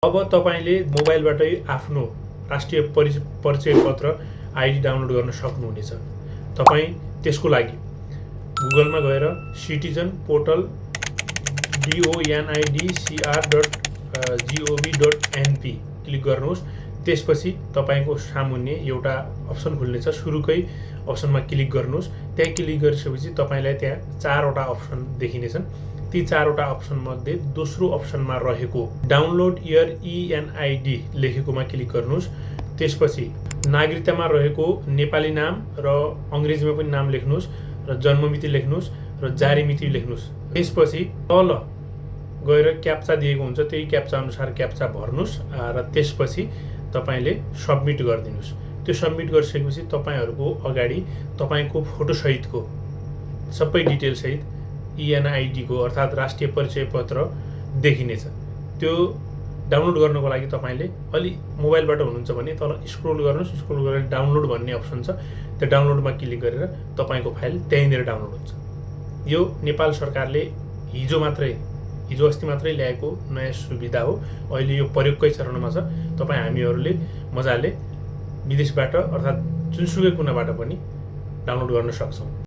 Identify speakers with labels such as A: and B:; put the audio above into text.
A: अब तपाईले मोबाइलबाटै आफ्नो राष्ट्रिय परिचय पत्र आइडी डाउनलोड गर्न सक्नुहुनेछ। तपाई त्यसको लागि गुगलमा गएर सिटिजन पोर्टल donidcr.gov.np क्लिक गर्नुहोस्। त्यसपछि तपाईको सामुन्ने एउटा अप्सन खुल्नेछ। सुरुकै अप्सनमा क्लिक गर्नुहोस्। त्यहाँ क्लिक गरिसकेपछि तपाईलाई त्यहाँ 4 वटा अप्सन देखिनेछन्। ती 4 वटा अप्सन मध्ये दोस्रो अप्सनमा रहेको डाउनलोड योर ENID लेखेकोमा क्लिक गर्नुहोस्। त्यसपछि नागरिकतामा रहेको नेपाली नाम र अंग्रेजीमा पनि नाम लेख्नुहोस् र जन्ममिति लेख्नुहोस् र जारी मिति लेख्नुहोस्। त्यसपछि तल गएर क्याप्चा दिएको हुन्छ, त्यही क्याप्चा अनुसार क्याप्चा भर्नुहोस् र त्यसपछि तपाईले सबमिट गरिदिनुस्। त्यो सबमिट गरिसकेपछि तपाईहरुको अगाडि तपाईको फोटो सहितको सबै डिटेल सहित ENID को अर्थात राष्ट्रिय परिचय पत्र देखिनेछ। त्यो डाउनलोड गर्नको लागि तपाईले अलि मोबाइलबाट हुनुहुन्छ भने तल स्क्रोल गर्नुस्। स्क्रोल गरेर डाउनलोड भन्ने अप्सन छ, त्यो डाउनलोडमा क्लिक गरेर तपाईको फाइल त्यहीँनिर डाउनलोड हुन्छ। यो नेपाल सरकारले हिजो अस्ति मात्रै ल्याएको नयाँ सुविधा हो। अहिले यो प्रयोगकै चरणमा छ। तपाई हामीहरुले मजाले विदेशबाट अर्थात जुनसुकै कुनाबाट पनि डाउनलोड गर्न सक्छौं।